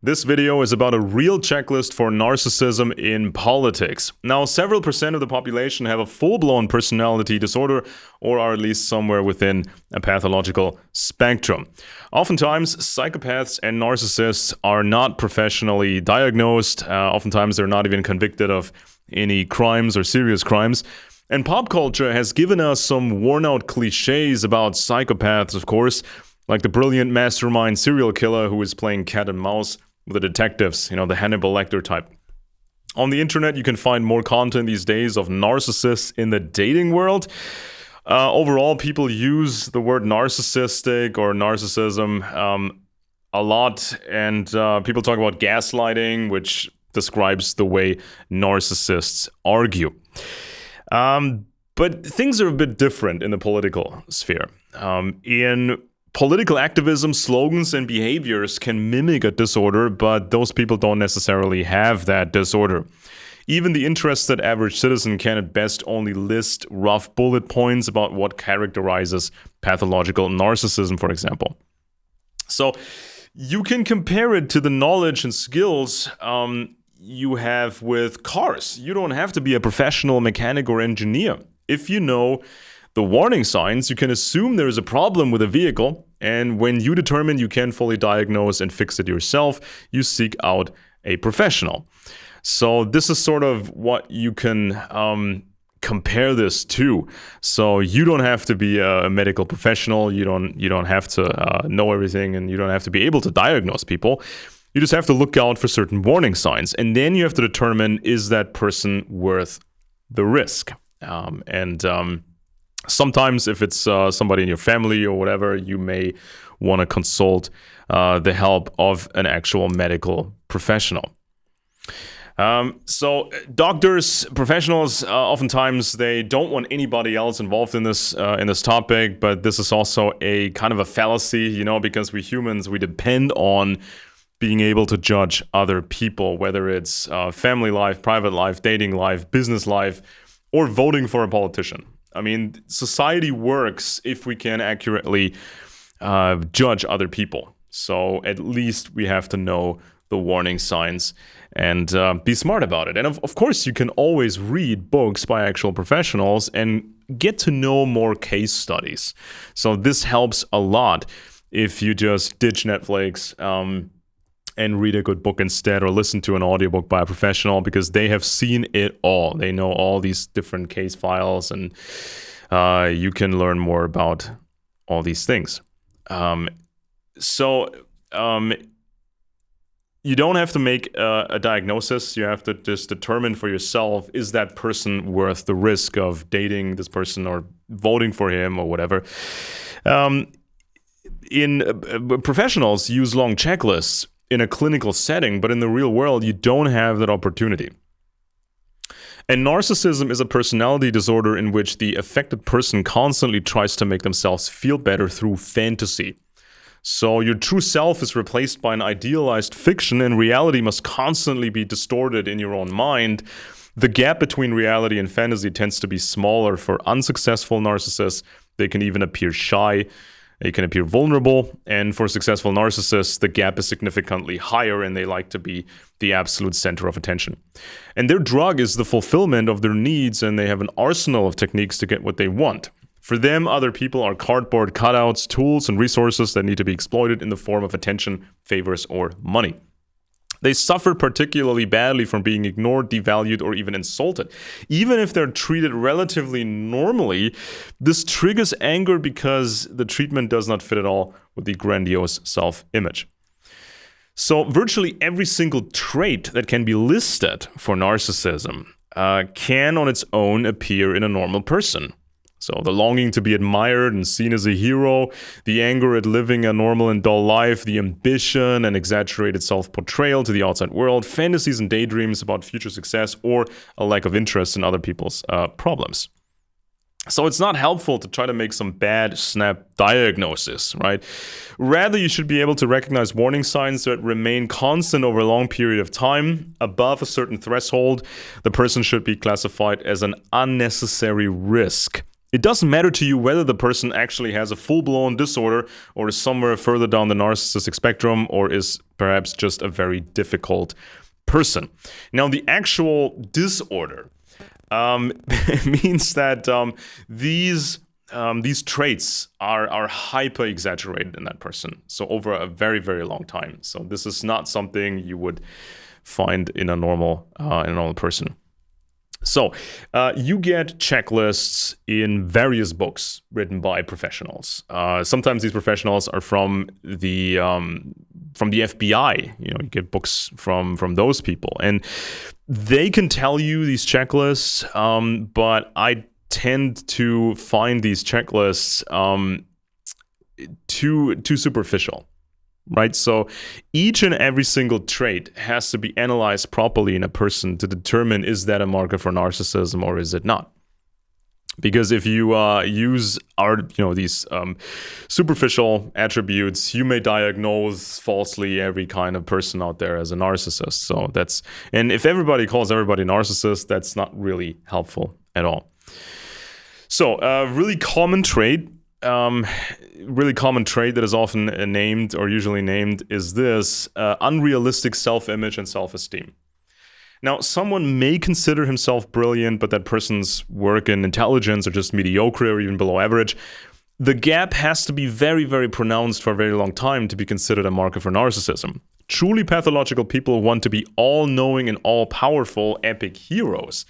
This video is about a real checklist for narcissism in politics. Now, several percent of the population have a full-blown personality disorder or are at least somewhere within a pathological spectrum. Oftentimes, psychopaths and narcissists are not professionally diagnosed. Oftentimes, they're not even convicted of any crimes or serious crimes. And pop culture has given us some worn-out cliches about psychopaths, of course, like the brilliant mastermind serial killer who is playing cat and mouse with the detectives, the Hannibal Lecter type. On the internet, you can find more content these days of narcissists in the dating world. Overall, people use the word narcissistic or narcissism a lot, and people talk about gaslighting, which describes the way narcissists argue. But things are a bit different in the political sphere. In political activism, slogans and behaviors can mimic a disorder, but those people don't necessarily have that disorder. Even the interested average citizen can at best only list rough bullet points about what characterizes pathological narcissism, for example. So you can compare it to the knowledge and skills you have with cars. You don't have to be a professional mechanic or engineer. If you know the warning signs, you can assume there is a problem with a vehicle, and when you determine you can fully diagnose and fix it yourself, you seek out a professional. So this is sort of what you can compare this to. So you don't have to be a medical professional. You don't have to know everything, and you don't have to be able to diagnose people. You just have to look out for certain warning signs, and then you have to determine, is that person worth the risk? Sometimes if it's somebody in your family or whatever, you may want to consult the help of an actual medical professional. So doctors, professionals, oftentimes they don't want anybody else involved in this topic, but this is also a kind of a fallacy, because we humans, we depend on being able to judge other people, whether it's family life, private life, dating life, business life, or voting for a politician. I mean, society works if we can accurately judge other people. So at least we have to know the warning signs and be smart about it. And of course, you can always read books by actual professionals and get to know more case studies. So this helps a lot if you just ditch Netflix and read a good book instead, or listen to an audiobook by a professional, because they have seen it all. They know all these different case files, and you can learn more about all these things. So you don't have to make a diagnosis. You have to just determine for yourself, is that person worth the risk of dating this person or voting for him or whatever. Professionals use long checklists in a clinical setting, but in the real world, you don't have that opportunity. And narcissism is a personality disorder in which the affected person constantly tries to make themselves feel better through fantasy. So your true self is replaced by an idealized fiction, and reality must constantly be distorted in your own mind. The gap between reality and fantasy tends to be smaller for unsuccessful narcissists. They can even appear shy. They can appear vulnerable, and for successful narcissists, the gap is significantly higher, and they like to be the absolute center of attention. And their drug is the fulfillment of their needs, and they have an arsenal of techniques to get what they want. For them, other people are cardboard cutouts, tools, and resources that need to be exploited in the form of attention, favors, or money. They suffer particularly badly from being ignored, devalued, or even insulted. Even if they're treated relatively normally, this triggers anger because the treatment does not fit at all with the grandiose self-image. So virtually every single trait that can be listed for narcissism can on its own appear in a normal person. So the longing to be admired and seen as a hero, the anger at living a normal and dull life, the ambition and exaggerated self-portrayal to the outside world, fantasies and daydreams about future success, or a lack of interest in other people's problems. So it's not helpful to try to make some bad snap diagnosis, right? Rather, you should be able to recognize warning signs that remain constant over a long period of time. Above a certain threshold, the person should be classified as an unnecessary risk. It doesn't matter to you whether the person actually has a full-blown disorder or is somewhere further down the narcissistic spectrum or is perhaps just a very difficult person. Now, the actual disorder means that these traits are hyper exaggerated in that person, so over a very, very long time. So this is not something you would find in a normal person. So you get checklists in various books written by professionals. Sometimes these professionals are from the FBI. You get books from those people, and they can tell you these checklists. But I tend to find these checklists too superficial. Right? So each and every single trait has to be analyzed properly in a person to determine, is that a marker for narcissism or is it not? Because if you use these superficial attributes, you may diagnose falsely every kind of person out there as a narcissist. So and if everybody calls everybody narcissist, that's not really helpful at all. So really common trait that is often named or usually named is this unrealistic self-image and self-esteem. Now, someone may consider himself brilliant, but that person's work and intelligence are just mediocre or even below average. The gap has to be very, very pronounced for a very long time to be considered a marker for narcissism. Truly pathological people want to be all-knowing and all-powerful epic heroes.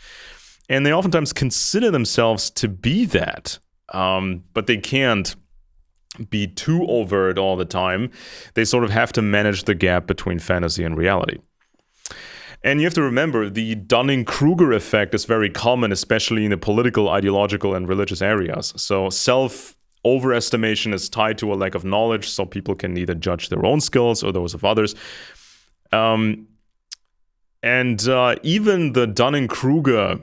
And they oftentimes consider themselves to be that. But they can't be too overt all the time. They sort of have to manage the gap between fantasy and reality. And you have to remember, the Dunning-Kruger effect is very common, especially in the political, ideological, and religious areas. So self-overestimation is tied to a lack of knowledge, so people can neither judge their own skills or those of others. And even the Dunning-Kruger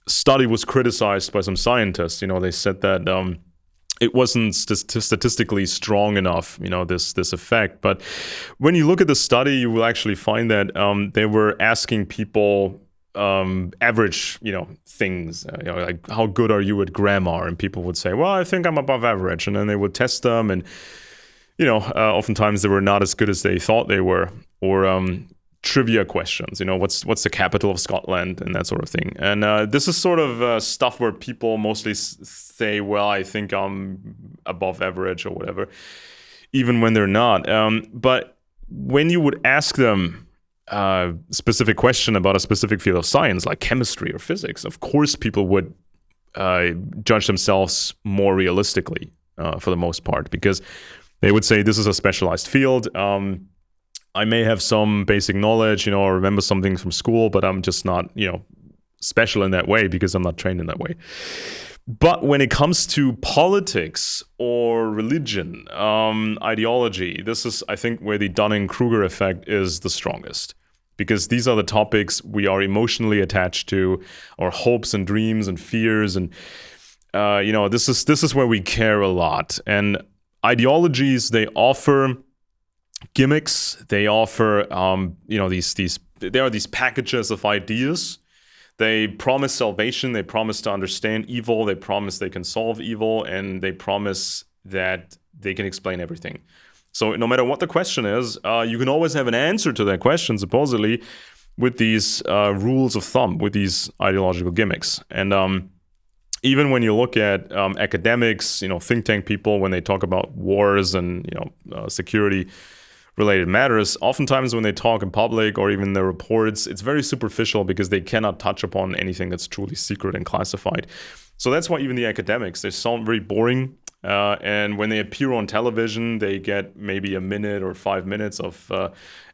study was criticized by some scientists. They said that it wasn't statistically strong enough, this effect. But when you look at the study, you will actually find that they were asking people average, things, like how good are you at grammar? And people would say, well, I think I'm above average. And then they would test them, and oftentimes they were not as good as they thought they were, or trivia questions, what's the capital of Scotland and that sort of thing. And this is sort of stuff where people mostly say, well, I think I'm above average or whatever, even when they're not. But when you would ask them a specific question about a specific field of science, like chemistry or physics, of course people would judge themselves more realistically for the most part, because they would say, this is a specialized field. I may have some basic knowledge, or remember some things from school, but I'm just not, special in that way because I'm not trained in that way. But when it comes to politics or religion, ideology, this is, I think, where the Dunning-Kruger effect is the strongest. Because these are the topics we are emotionally attached to, our hopes and dreams and fears. And, this is where we care a lot. And ideologies, they offer gimmicks. They offer, there are these packages of ideas. They promise salvation. They promise to understand evil. They promise they can solve evil, and they promise that they can explain everything. So no matter what the question is, you can always have an answer to that question, supposedly, with these rules of thumb, with these ideological gimmicks. And even when you look at academics, think tank people, when they talk about wars and security related matters, oftentimes when they talk in public or even their reports, it's very superficial because they cannot touch upon anything that's truly secret and classified. So that's why even the academics, they sound very boring. And when they appear on television, they get maybe a minute or 5 minutes of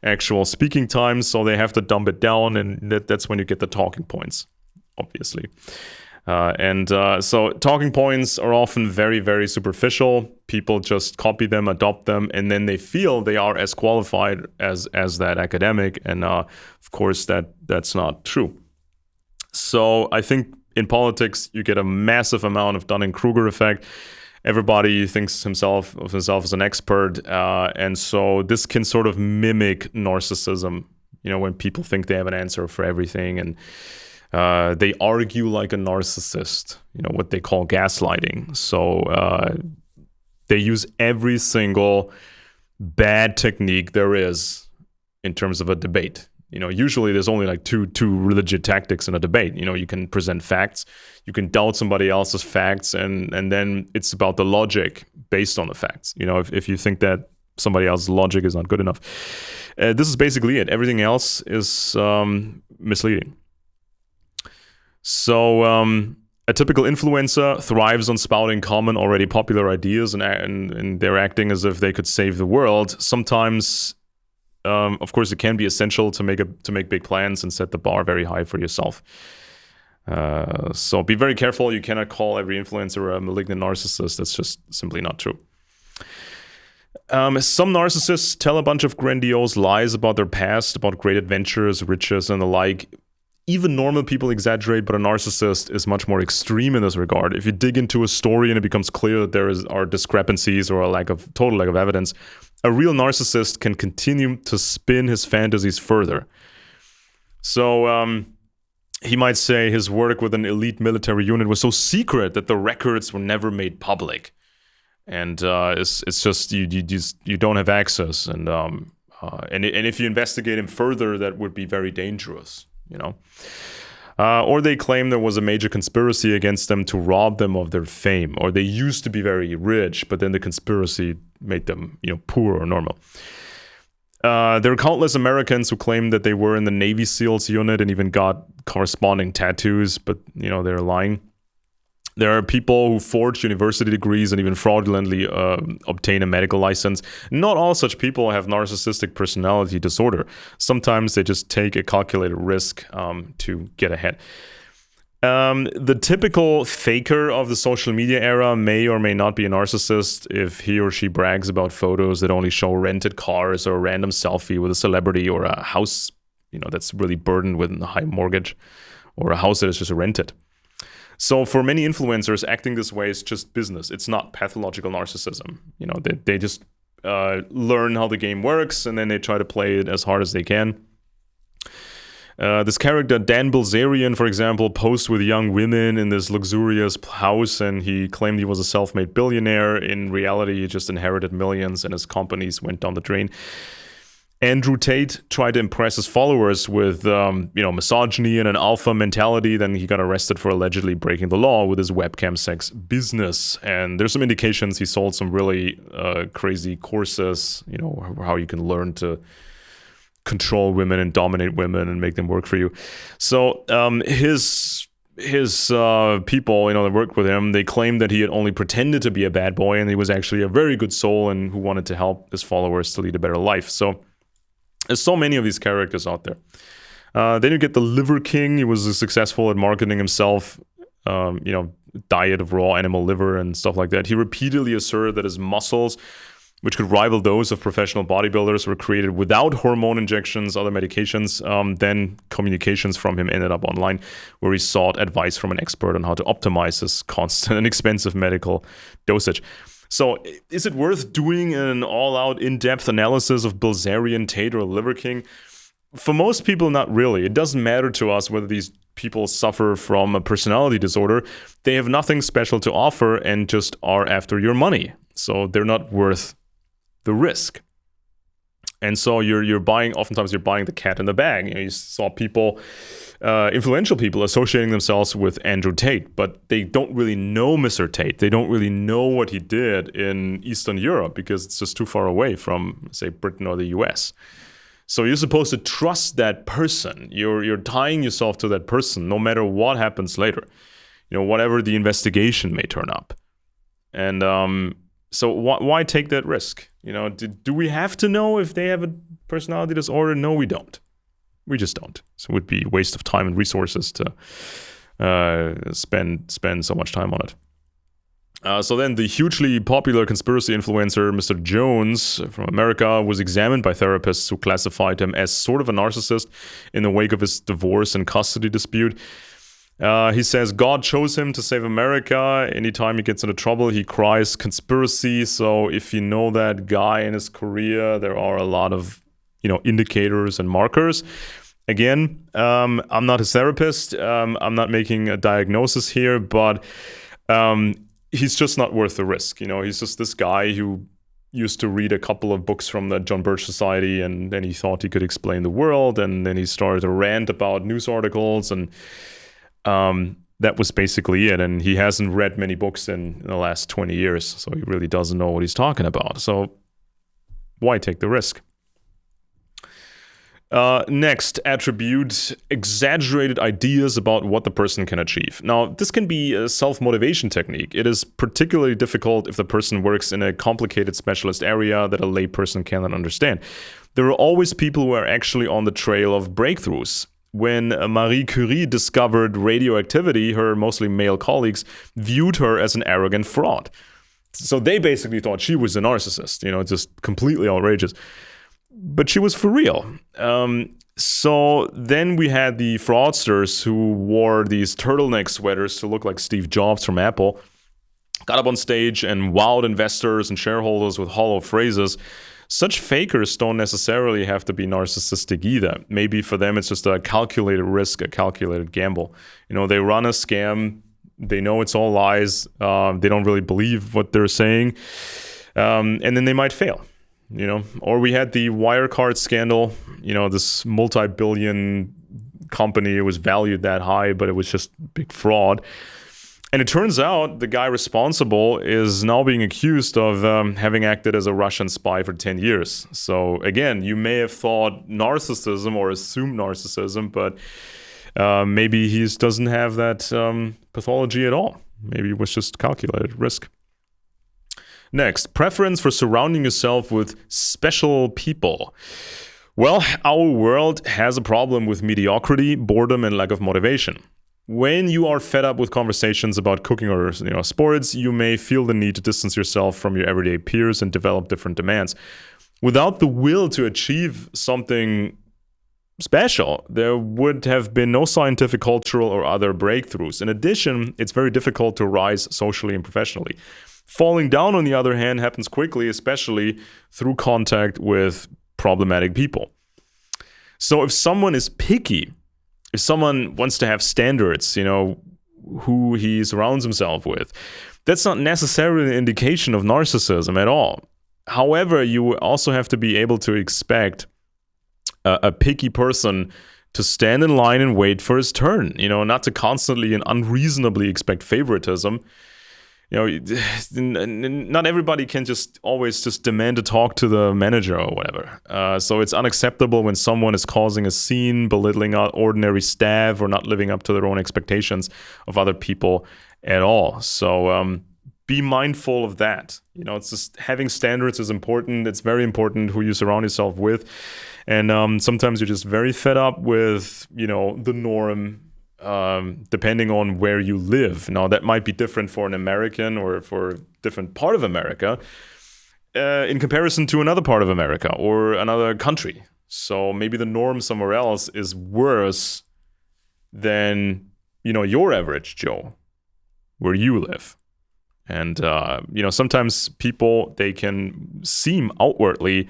actual speaking time. So they have to dump it down, and that's when you get the talking points, obviously. So talking points are often very, very superficial. People just copy them, adopt them, and then they feel they are as qualified as that academic. And of course, that's not true. So I think in politics, you get a massive amount of Dunning-Kruger effect. Everybody thinks of himself as an expert. And so this can sort of mimic narcissism, when people think they have an answer for everything. And They argue like a narcissist, what they call gaslighting. So they use every single bad technique there is in terms of a debate. Usually there's only like two legit tactics in a debate. You can present facts, you can doubt somebody else's facts, and then it's about the logic based on the facts. If you think that somebody else's logic is not good enough, this is basically it. Everything else is misleading. So a typical influencer thrives on spouting common, already popular ideas, and they're acting as if they could save the world. Sometimes, of course, it can be essential to make big plans and set the bar very high for yourself. So be very careful. You cannot call every influencer a malignant narcissist. That's just simply not true. Some narcissists tell a bunch of grandiose lies about their past, about great adventures, riches, and the like. Even normal people exaggerate, but a narcissist is much more extreme in this regard. If you dig into a story and it becomes clear that there are discrepancies or a total lack of evidence, a real narcissist can continue to spin his fantasies further. So he might say his work with an elite military unit was so secret that the records were never made public, and it's just you don't have access, and if you investigate him further, that would be very dangerous. Or they claim there was a major conspiracy against them to rob them of their fame, or they used to be very rich, but then the conspiracy made them, poor or normal. There are countless Americans who claim that they were in the Navy SEALs unit and even got corresponding tattoos, but they're lying. There are people who forge university degrees and even fraudulently obtain a medical license. Not all such people have narcissistic personality disorder. Sometimes they just take a calculated risk to get ahead. The typical faker of the social media era may or may not be a narcissist if he or she brags about photos that only show rented cars or a random selfie with a celebrity or a house, that's really burdened with a high mortgage, or a house that is just rented. So for many influencers, acting this way is just business. It's not pathological narcissism. They just learn how the game works, and then they try to play it as hard as they can. This character, Dan Bilzerian, for example, posed with young women in this luxurious house, and he claimed he was a self-made billionaire. In reality, he just inherited millions, and his companies went down the drain. Andrew Tate tried to impress his followers with, misogyny and an alpha mentality. Then he got arrested for allegedly breaking the law with his webcam sex business. And there's some indications he sold some really crazy courses, how you can learn to control women and dominate women and make them work for you. So his people, that worked with him, they claimed that he had only pretended to be a bad boy, and he was actually a very good soul and who wanted to help his followers to lead a better life. So there's so many of these characters out there. Then you get the Liver King. He was successful at marketing himself, diet of raw animal liver and stuff like that. He repeatedly asserted that his muscles, which could rival those of professional bodybuilders, were created without hormone injections, other medications. Then communications from him ended up online, where he sought advice from an expert on how to optimize his constant and expensive medical dosage. So is it worth doing an all-out in-depth analysis of Bilzerian, Tate, or Liver King? For most people, not really. It doesn't matter to us whether these people suffer from a personality disorder. They have nothing special to offer and just are after your money. So they're not worth the risk. And so oftentimes you're buying the cat in the bag. You saw people, influential people, associating themselves with Andrew Tate, but they don't really know Mr. Tate. They don't really know what he did in Eastern Europe because it's just too far away from, say, Britain or the US. So you're supposed to trust that person. You're tying yourself to that person no matter what happens later. Whatever the investigation may turn up. And so why take that risk? Do we have to know if they have a personality disorder? No, we don't. We just don't. So it would be a waste of time and resources to spend so much time on it. So then the hugely popular conspiracy influencer, Mr. Jones from America, was examined by therapists who classified him as sort of a narcissist in the wake of his divorce and custody dispute. He says God chose him to save America. Anytime he gets into trouble, he cries conspiracy. So if you know that guy and his career, there are a lot of indicators and markers. Again, I'm not a therapist. I'm not making a diagnosis here, but he's just not worth the risk. He's just this guy who used to read a couple of books from the John Birch Society, and then he thought he could explain the world, and then he started to rant about news articles, and that was basically it. And he hasn't read many books in the last 20 years, so he really doesn't know what he's talking about. So why take the risk? Next attribute, exaggerated ideas about what the person can achieve. Now, this can be a self-motivation technique. It is particularly difficult if the person works in a complicated specialist area that a layperson cannot understand. There are always people who are actually on the trail of breakthroughs. When Marie Curie discovered radioactivity, her mostly male colleagues viewed her as an arrogant fraud. So they basically thought she was a narcissist, just completely outrageous. But she was for real. So then we had the fraudsters who wore these turtleneck sweaters to look like Steve Jobs from Apple, got up on stage and wowed investors and shareholders with hollow phrases. Such fakers don't necessarily have to be narcissistic either. Maybe for them it's just a calculated risk, a calculated gamble. They run a scam, they know it's all lies, they don't really believe what they're saying, and then they might fail. Or we had the Wirecard scandal, this multi-billion company, it was valued that high, but it was just big fraud. And it turns out the guy responsible is now being accused of having acted as a Russian spy for 10 years. So again, you may have thought narcissism or assumed narcissism, but maybe he doesn't have that pathology at all. Maybe it was just calculated risk. Next, preference for surrounding yourself with special people. Well, our world has a problem with mediocrity, boredom, and lack of motivation. When you are fed up with conversations about cooking or sports, you may feel the need to distance yourself from your everyday peers and develop different demands. Without the will to achieve something special, there would have been no scientific, cultural, or other breakthroughs. In addition, it's very difficult to rise socially and professionally. Falling down, on the other hand, happens quickly, especially through contact with problematic people. So if someone is picky, if someone wants to have standards, who he surrounds himself with, that's not necessarily an indication of narcissism at all. However, you also have to be able to expect a picky person to stand in line and wait for his turn, not to constantly and unreasonably expect favoritism. Not everybody can just always just demand to talk to the manager or whatever. So it's unacceptable when someone is causing a scene, belittling ordinary staff, or not living up to their own expectations of other people at all. So be mindful of that. It's just having standards is important. It's very important who you surround yourself with. And sometimes you're just very fed up with, the norm, depending on where you live. Now, that might be different for an American or for a different part of America in comparison to another part of America or another country. So maybe the norm somewhere else is worse than, your average Joe, where you live. And, sometimes people, they can seem outwardly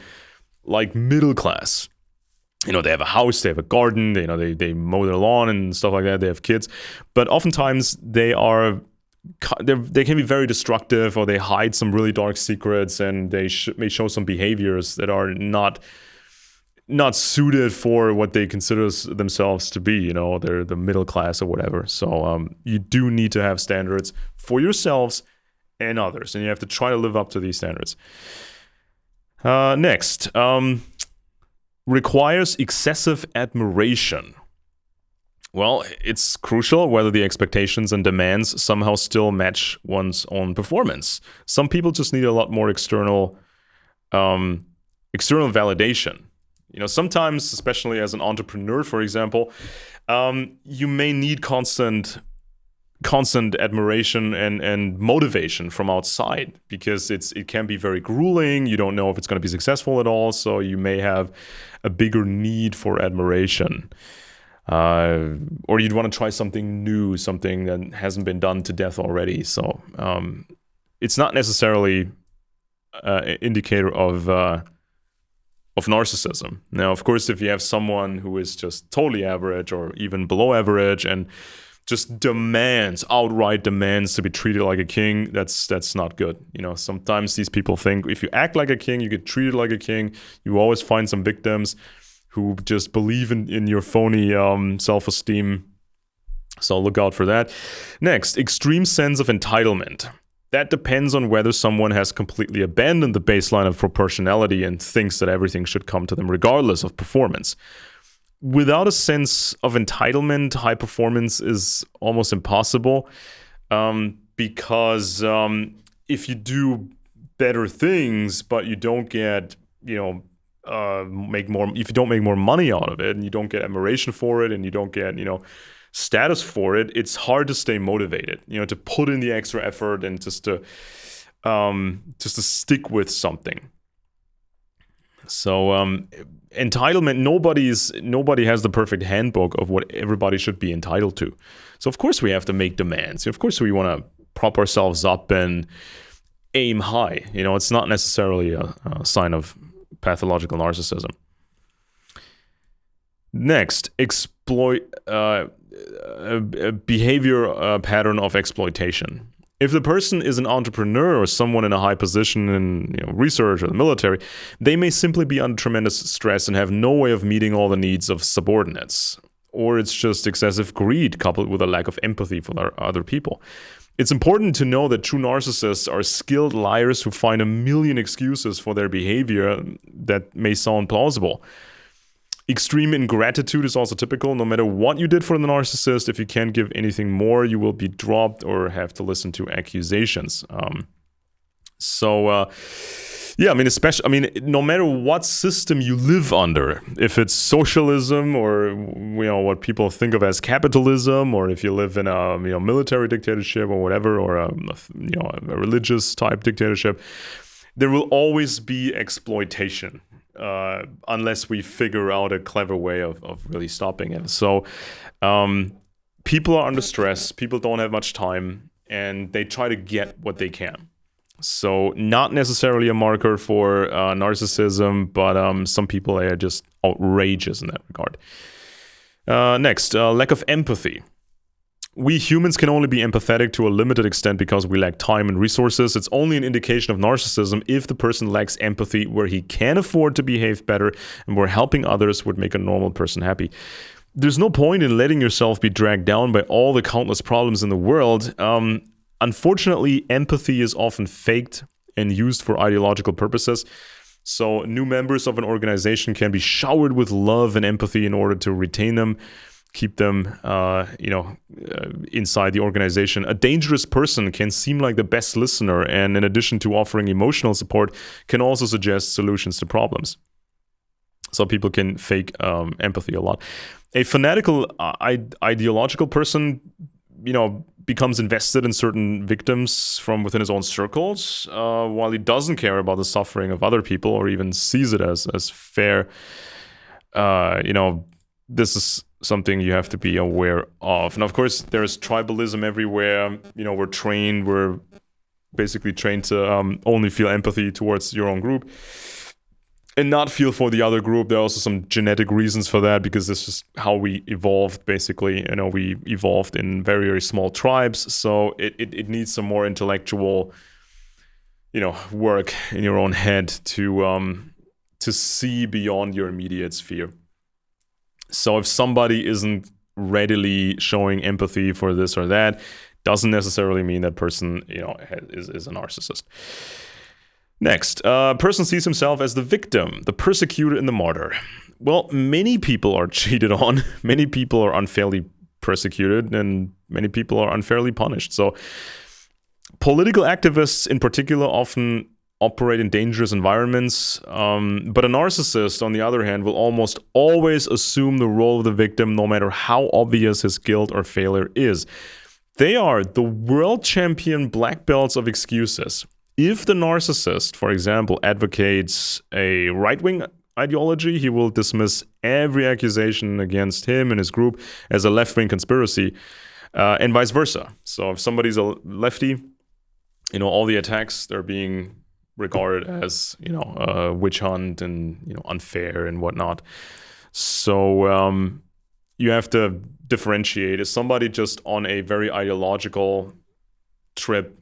like middle class. They have a house, they have a garden, they mow their lawn and stuff like that. They have kids, but oftentimes they can be very destructive, or they hide some really dark secrets, and they may show some behaviors that are not suited for what they consider themselves to be. They're the middle class or whatever. So you do need to have standards for yourselves and others, and you have to try to live up to these standards. Next. Requires excessive admiration. Well, it's crucial whether the expectations and demands somehow still match one's own performance. Some people just need a lot more external validation. Sometimes, especially as an entrepreneur, for example, you may need constant admiration and motivation from outside, because it can be very grueling. You don't know if it's going to be successful at all, so you may have a bigger need for admiration, or you'd want to try something new, something that hasn't been done to death already. So it's not necessarily an indicator of of narcissism. Now, of course, if you have someone who is just totally average or even below average and just outright demands to be treated like a king, that's not good. Sometimes these people think if you act like a king, you get treated like a king. You always find some victims who just believe in your phony self-esteem. So look out for that. Next, extreme sense of entitlement. That depends on whether someone has completely abandoned the baseline of proportionality and thinks that everything should come to them regardless of performance. Without a sense of entitlement, high performance is almost impossible, because if you do better things, but you don't get, if you don't make more money out of it, and you don't get admiration for it, and you don't get, status for it, it's hard to stay motivated, to put in the extra effort and just to stick with something. So entitlement, nobody has the perfect handbook of what everybody should be entitled to. So of course we have to make demands. Of course we want to prop ourselves up and aim high. It's not necessarily a sign of pathological narcissism. Next, behavior pattern of exploitation. If the person is an entrepreneur or someone in a high position in research or the military, they may simply be under tremendous stress and have no way of meeting all the needs of subordinates. Or it's just excessive greed coupled with a lack of empathy for other people. It's important to know that true narcissists are skilled liars who find a million excuses for their behavior that may sound plausible. Extreme ingratitude is also typical. No matter what you did for the narcissist, if you can't give anything more, you will be dropped or have to listen to accusations. No matter what system you live under, if it's socialism or what people think of as capitalism, or if you live in a military dictatorship or whatever, or a religious type dictatorship, there will always be exploitation. Unless we figure out a clever way of really stopping it. So people are under stress, people don't have much time, and they try to get what they can. So not necessarily a marker for narcissism, but some people are just outrageous in that regard. Next, lack of empathy. We humans can only be empathetic to a limited extent because we lack time and resources. It's only an indication of narcissism if the person lacks empathy where he can afford to behave better and where helping others would make a normal person happy. There's no point in letting yourself be dragged down by all the countless problems in the world. Unfortunately, empathy is often faked and used for ideological purposes. So new members of an organization can be showered with love and empathy in order to retain them, keep them, inside the organization. A dangerous person can seem like the best listener, and in addition to offering emotional support, can also suggest solutions to problems. So people can fake empathy a lot. A fanatical, ideological person, becomes invested in certain victims from within his own circles, while he doesn't care about the suffering of other people or even sees it as fair. This is something you have to be aware of. And of course, there's tribalism everywhere. We're basically trained to only feel empathy towards your own group and not feel for the other group. There are also some genetic reasons for that, because this is how we evolved, basically. We evolved in very, very small tribes. So it needs some more intellectual, work in your own head to see beyond your immediate sphere. So if somebody isn't readily showing empathy for this or that, doesn't necessarily mean that person, is a narcissist. Next, person sees himself as the victim, the persecutor, and the martyr. Well, many people are cheated on. Many people are unfairly persecuted, and many people are unfairly punished. So political activists in particular often operate in dangerous environments, but a narcissist, on the other hand, will almost always assume the role of the victim, no matter how obvious his guilt or failure is. They are the world champion black belts of excuses. If the narcissist, for example, advocates a right-wing ideology, he will dismiss every accusation against him and his group as a left-wing conspiracy, and vice versa. So if somebody's a lefty, all the attacks, they're being regarded as, a witch hunt and, unfair and whatnot. So you have to differentiate. Is somebody just on a very ideological trip?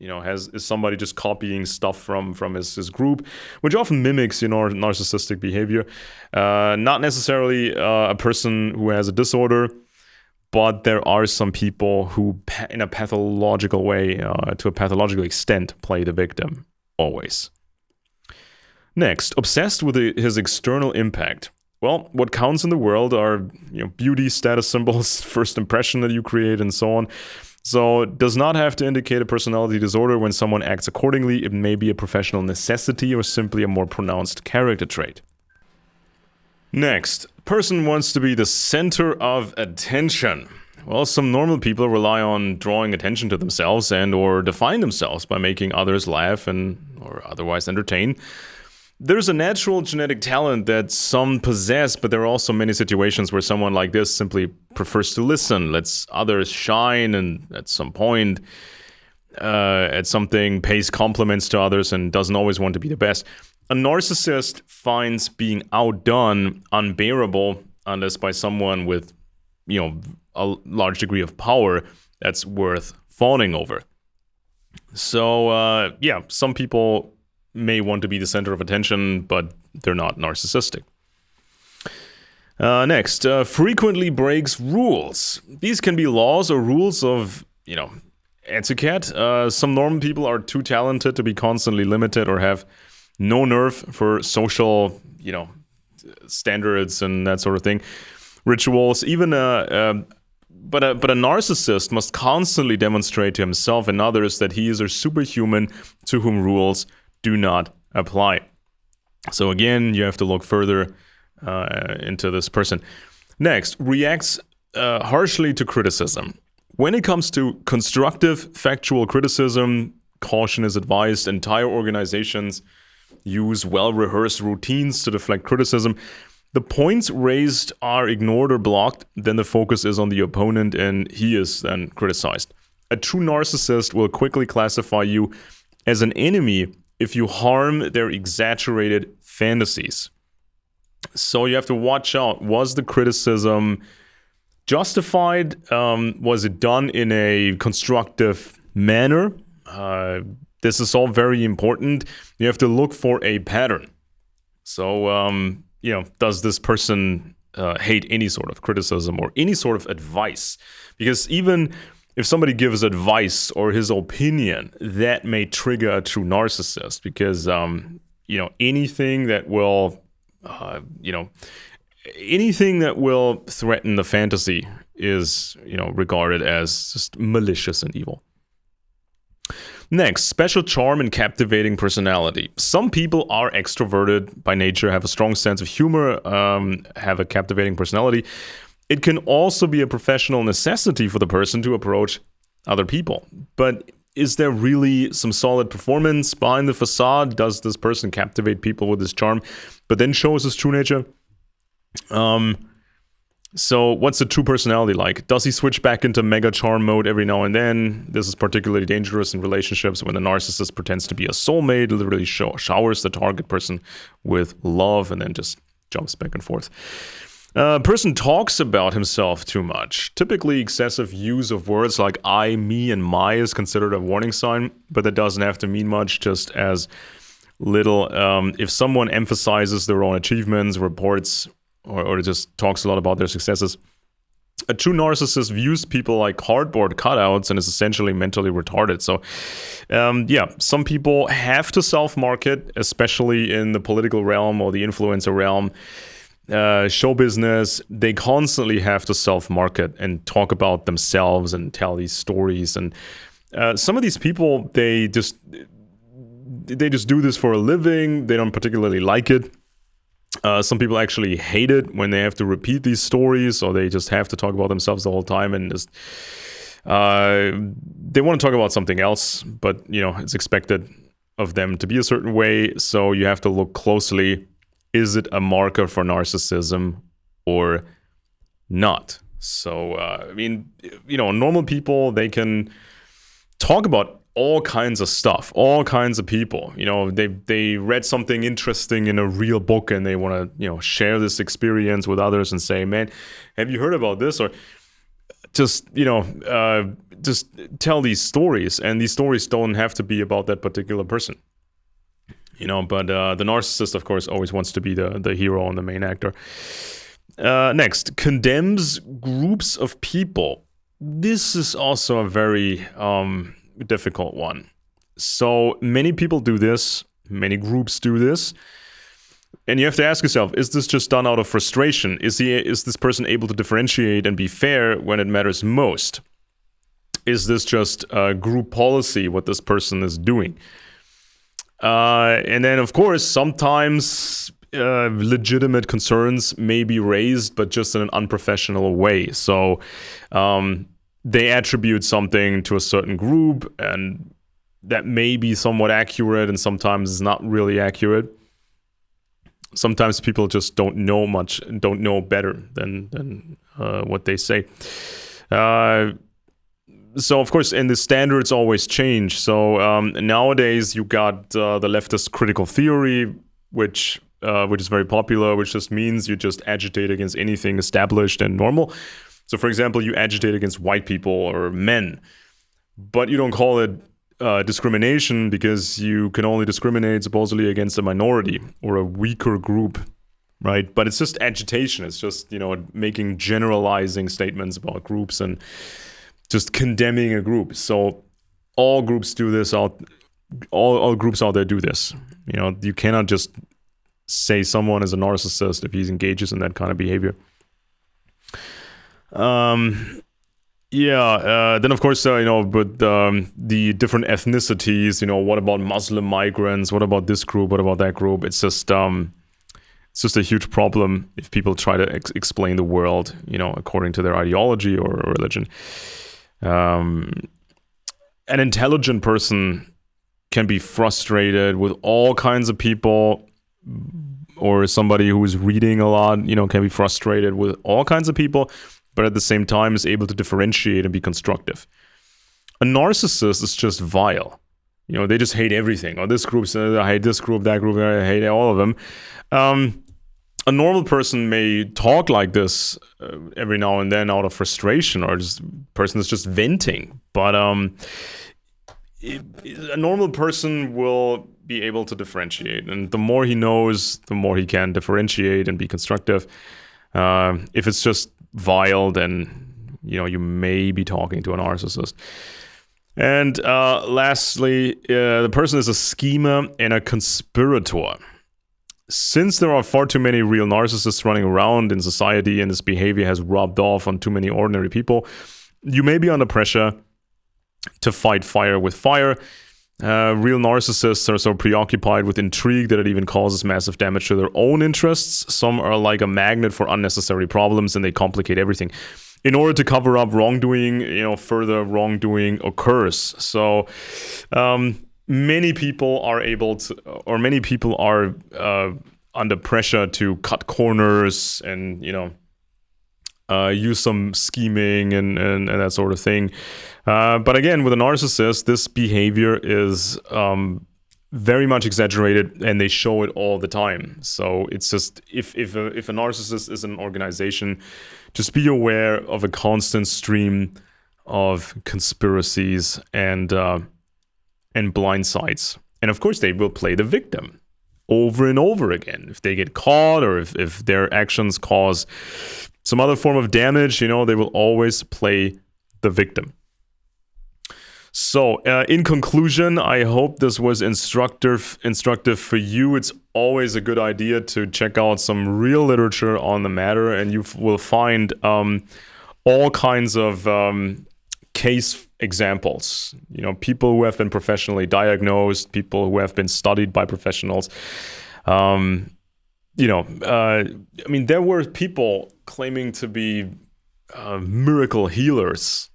Is somebody just copying stuff from his group, which often mimics, narcissistic behavior. Not necessarily a person who has a disorder, but there are some people who, in a pathological way, to a pathological extent, play the victim, always. Next, obsessed with his external impact. Well, what counts in the world are, beauty, status symbols, first impression that you create, and so on. So it does not have to indicate a personality disorder when someone acts accordingly. It may be a professional necessity or simply a more pronounced character trait. Next, person wants to be the center of attention. Well, some normal people rely on drawing attention to themselves and or define themselves by making others laugh or otherwise entertain. There's a natural genetic talent that some possess, but there are also many situations where someone like this simply prefers to listen, lets others shine, and at some point, at something, pays compliments to others and doesn't always want to be the best. A narcissist finds being outdone unbearable unless by someone with, a large degree of power that's worth fawning over. So, some people may want to be the center of attention, but they're not narcissistic. Next, frequently breaks rules. These can be laws or rules of, etiquette. Some normal people are too talented to be constantly limited or have no nerve for social, standards and that sort of thing. Rituals, even but a narcissist must constantly demonstrate to himself and others that he is a superhuman to whom rules do not apply. So again, you have to look further into this person. Next, reacts harshly to criticism. When it comes to constructive, factual criticism, caution is advised. Entire organizations use well-rehearsed routines to deflect criticism. The points raised are ignored or blocked, then the focus is on the opponent and he is then criticized. A true narcissist will quickly classify you as an enemy if you harm their exaggerated fantasies. So you have to watch out. Was the criticism justified? Was it done in a constructive manner? This is all very important. You have to look for a pattern. So, does this person hate any sort of criticism or any sort of advice? Because even if somebody gives advice or his opinion, that may trigger a true narcissist because, anything that will, anything that will threaten the fantasy is, regarded as just malicious and evil. Next, special charm and captivating personality. Some people are extroverted by nature, have a strong sense of humor, have a captivating personality. It can also be a professional necessity for the person to approach other people. But is there really some solid performance behind the facade? Does this person captivate people with his charm, but then shows his true nature? So what's the true personality like? Does he switch back into mega charm mode every now and then? This is particularly dangerous in relationships when the narcissist pretends to be a soulmate, literally showers the target person with love and then just jumps back and forth. Person talks about himself too much. Typically, excessive use of words like I, me, and my is considered a warning sign, but that doesn't have to mean much, just as little. If someone emphasizes their own achievements, reports, or just talks a lot about their successes, a true narcissist views people like cardboard cutouts and is essentially mentally retarded. So, some people have to self-market, especially in the political realm or the influencer realm. Show business, they constantly have to self-market and talk about themselves and tell these stories. And some of these people, they just do this for a living. They don't particularly like it. Some people actually hate it when they have to repeat these stories, or they just have to talk about themselves the whole time and just they want to talk about something else, but it's expected of them to be a certain way. So you have to look closely. Is it a marker for narcissism or not? So, normal people, they can talk about all kinds of stuff, all kinds of people. They read something interesting in a real book and they want to share this experience with others and say, man, have you heard about this? Or just just tell these stories, and these stories don't have to be about that particular person. But the narcissist, of course, always wants to be the hero and the main actor. Next, condemns groups of people. This is also a very difficult one. So many people do this, many groups do this, and you have to ask yourself, is this just done out of frustration? Is this person able to differentiate and be fair when it matters most? Is this just a group policy, what this person is doing? And then, of course, sometimes legitimate concerns may be raised, but just in an unprofessional way. So they attribute something to a certain group, and that may be somewhat accurate, and sometimes it's not really accurate. Sometimes people just don't know much, don't know better than what they say. So, of course, and the standards always change. So nowadays you got the leftist critical theory, which is very popular, which just means you just agitate against anything established and normal. So, for example, you agitate against white people or men, but you don't call it discrimination, because you can only discriminate supposedly against a minority or a weaker group, right? But it's just agitation. It's just, making generalizing statements about groups and just condemning a group. So all groups do this. All groups out there do this. You cannot just say someone is a narcissist if he engages in that kind of behavior. Then of course, but the different ethnicities, what about Muslim migrants? What about this group? What about that group? It's just a huge problem if people try to explain the world, according to their ideology or religion. An intelligent person can be frustrated with all kinds of people, or somebody who is reading a lot, can be frustrated with all kinds of people, but at the same time is able to differentiate and be constructive. A narcissist is just vile. They just hate everything. This group, I hate this group, that group, I hate all of them. A normal person may talk like this every now and then out of frustration, or just person is just venting. But a normal person will be able to differentiate, and the more he knows, the more he can differentiate and be constructive. If it's just vile, then you may be talking to a narcissist. And lastly, the person is a schemer and a conspirator. Since there are far too many real narcissists running around in society, and this behavior has rubbed off on too many ordinary people, you may be under pressure to fight fire with fire. Real narcissists are so preoccupied with intrigue that it even causes massive damage to their own interests. Some are like a magnet for unnecessary problems, and they complicate everything. In order to cover up wrongdoing, further wrongdoing occurs. So, many people are under pressure to cut corners and, use some scheming and that sort of thing. But again, with a narcissist, this behavior is very much exaggerated, and they show it all the time. So it's just, if a narcissist is an organization, just be aware of a constant stream of conspiracies and blind sides. And of course, they will play the victim over and over again. If they get caught, or if their actions cause some other form of damage, they will always play the victim. So, in conclusion, I hope this was instructive for you. It's always a good idea to check out some real literature on the matter, and you will find all kinds of case examples. People who have been professionally diagnosed, people who have been studied by professionals. There were people claiming to be miracle healers.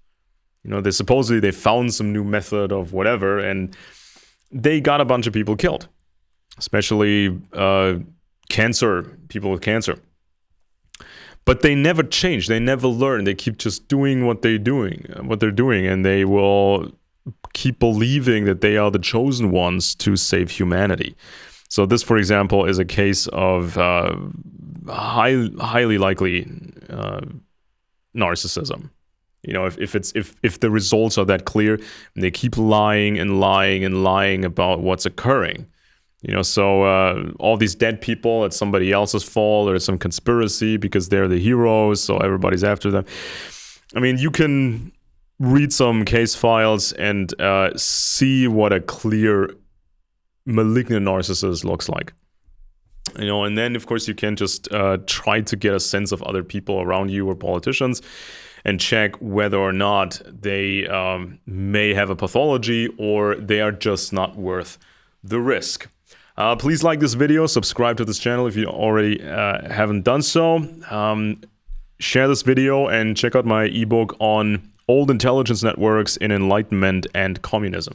They found some new method of whatever, and they got a bunch of people killed, especially people with cancer. But they never change. They never learn. They keep just doing what they're doing, and they will keep believing that they are the chosen ones to save humanity. So this, for example, is a case of highly likely narcissism. If the results are that clear, and they keep lying and lying and lying about what's occurring. So all these dead people, it's somebody else's fault, or it's some conspiracy because they're the heroes, so everybody's after them. I mean, you can read some case files and see what a clear malignant narcissist looks like. And then, of course, you can just try to get a sense of other people around you or politicians and check whether or not they may have a pathology or they are just not worth the risk. Please like this video, subscribe to this channel if you already haven't done so. Share this video and check out my ebook on old intelligence networks in enlightenment and communism.